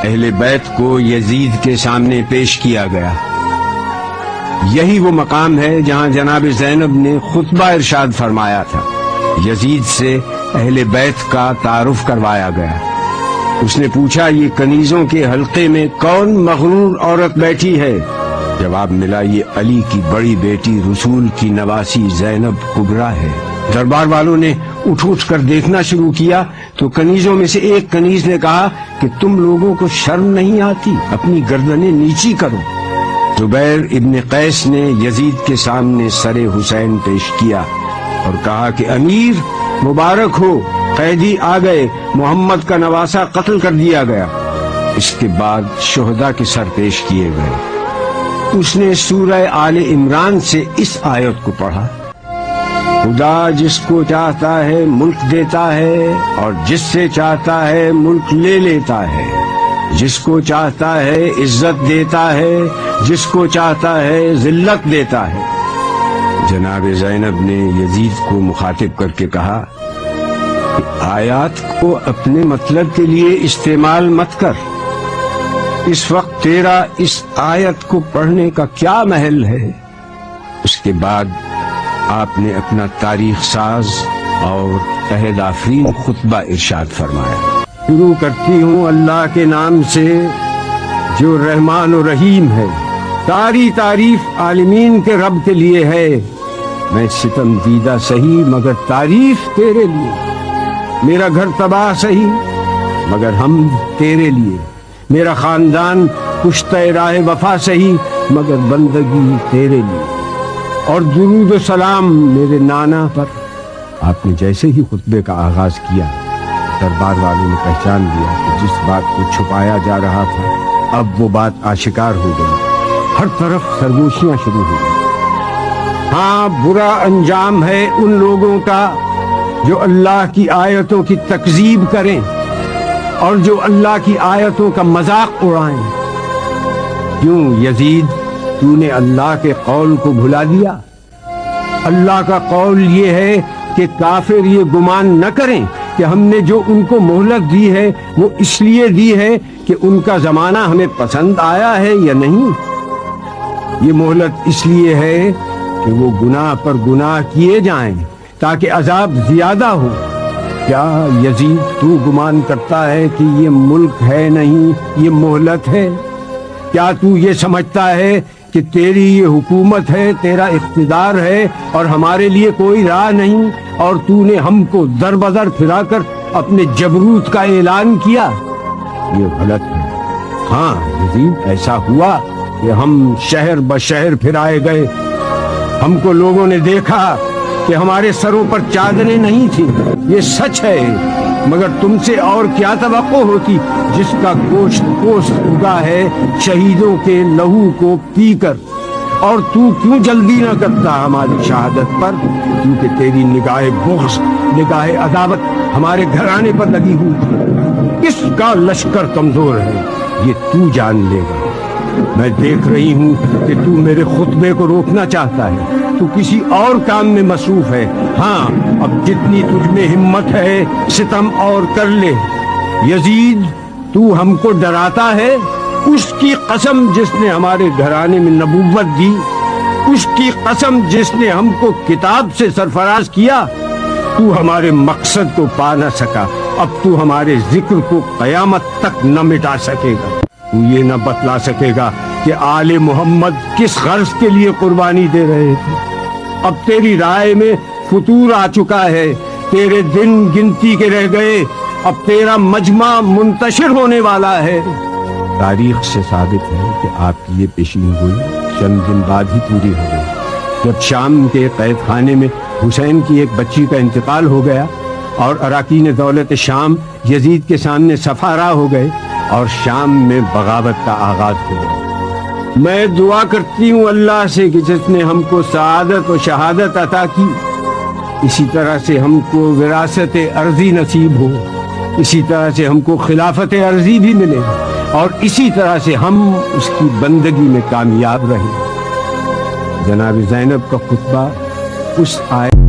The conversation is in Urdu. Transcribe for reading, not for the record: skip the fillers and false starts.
اہل بیت کو یزید کے سامنے پیش کیا گیا۔ یہی وہ مقام ہے جہاں جناب زینب نے خطبہ ارشاد فرمایا تھا۔ یزید سے اہل بیت کا تعارف کروایا گیا۔ اس نے پوچھا، یہ کنیزوں کے حلقے میں کون مغرور عورت بیٹھی ہے؟ جواب ملا، یہ علی کی بڑی بیٹی رسول کی نواسی زینب کبریٰ ہے۔ دربار والوں نے اٹھ کر دیکھنا شروع کیا تو کنیزوں میں سے ایک کنیز نے کہا کہ تم لوگوں کو شرم نہیں آتی؟ اپنی گردنیں نیچی کرو۔ زبیر ابن قیس نے یزید کے سامنے سر حسین پیش کیا اور کہا کہ امیر مبارک ہو، قیدی آ گئے، محمد کا نواسہ قتل کر دیا گیا۔ اس کے بعد شہداء کے سر پیش کیے گئے۔ اس نے سورہ آل عمران سے اس آیت کو پڑھا، خدا جس کو چاہتا ہے ملک دیتا ہے اور جس سے چاہتا ہے ملک لے لیتا ہے، جس کو چاہتا ہے عزت دیتا ہے، جس کو چاہتا ہے ذلت دیتا ہے۔ جناب زینب نے یزید کو مخاطب کر کے کہا کہ آیات کو اپنے مطلب کے لیے استعمال مت کر، اس وقت تیرا اس آیت کو پڑھنے کا کیا محل ہے؟ اس کے بعد آپ نے اپنا تاریخ ساز اور عہد آفرین خطبہ ارشاد فرمایا۔ شروع کرتی ہوں اللہ کے نام سے جو رحمان و رحیم ہے۔ ساری تعریف عالمین کے رب کے لیے ہے۔ میں ستم دیدہ سہی مگر تعریف تیرے لیے، میرا گھر تباہ سہی مگر ہم تیرے لیے، میرا خاندان کشتہ راہ وفا سہی مگر بندگی تیرے لیے، اور درود و سلام میرے نانا پر۔ آپ نے جیسے ہی خطبے کا آغاز کیا، دربار والوں نے پہچان لیا کہ جس بات کو چھپایا جا رہا تھا اب وہ بات آشکار ہو گئی۔ ہر طرف سرگوشیاں شروع ہو گئی۔ ہاں، برا انجام ہے ان لوگوں کا جو اللہ کی آیتوں کی تکذیب کریں اور جو اللہ کی آیتوں کا مذاق اڑائیں۔ کیوں یزید، تو نے اللہ کے قول کو بھلا دیا؟ اللہ کا قول یہ ہے کہ کافر یہ گمان نہ کریں کہ ہم نے جو ان کو مہلت دی ہے وہ اس لیے دی ہے کہ ان کا زمانہ ہمیں پسند آیا ہے یا نہیں۔ یہ مہلت اس لیے ہے کہ وہ گناہ پر گناہ کیے جائیں تاکہ عذاب زیادہ ہو۔ کیا یزید تو گمان کرتا ہے کہ یہ ملک ہے نہیں، یہ مہلت ہے؟ کیا تو یہ سمجھتا ہے کہ تیری یہ حکومت ہے، تیرا اقتدار ہے اور ہمارے لیے کوئی راہ نہیں، اور تو نے ہم کو در بدر پھرا کر اپنے جبروت کا اعلان کیا؟ یہ غلط ہے۔ ہاں یزید، ایسا ہوا کہ ہم شہر بشہر پھرائے گئے، ہم کو لوگوں نے دیکھا کہ ہمارے سروں پر چادریں نہیں تھیں، یہ سچ ہے، مگر تم سے اور کیا توقع ہوتی جس کا گوشت پوست اگا ہے شہیدوں کے لہو کو پی کر؟ اور تو کیوں جلدی نہ کرتا ہماری شہادت پر؟ کیونکہ تیری نگاہ بغض، نگاہ عداوت ہمارے گھرانے پر لگی ہوئی تھی۔ کس کا لشکر کمزور ہے یہ تو جان لے گا۔ میں دیکھ رہی ہوں کہ تو میرے خطبے کو روکنا چاہتا ہے، تو کسی اور کام میں مصروف ہے۔ ہاں، اب جتنی تجھ میں ہمت ہے ستم اور کر لے۔ یزید، تو ہم کو ڈراتا ہے؟ اس کی قسم جس نے ہمارے گھرانے میں نبوت دی، اس کی قسم جس نے ہم کو کتاب سے سرفراز کیا، تو ہمارے مقصد کو پا نہ سکا، اب تو ہمارے ذکر کو قیامت تک نہ مٹا سکے گا۔ تو یہ نہ بتلا سکے گا کہ آل محمد کس غرض کے لیے قربانی دے رہے تھے۔ اب تیری رائے میں فتور آ چکا ہے، تیرے دن گنتی کے رہ گئے، اب تیرا مجمع منتشر ہونے والا ہے۔ تاریخ سے ثابت ہے کہ آپ کی یہ پیشین گوئی چند دن بعد ہی پوری ہو گئی، جب شام کے قید خانے میں حسین کی ایک بچی کا انتقال ہو گیا اور اراکین دولت شام یزید کے سامنے سفارا ہو گئے اور شام میں بغاوت کا آغاز ہو گیا۔ میں دعا کرتی ہوں اللہ سے کہ جس نے ہم کو سعادت و شہادت عطا کی، اسی طرح سے ہم کو وراثت ارضی نصیب ہو، اسی طرح سے ہم کو خلافت ارضی بھی ملے، اور اسی طرح سے ہم اس کی بندگی میں کامیاب رہیں۔ جناب زینب کا خطبہ اس آیت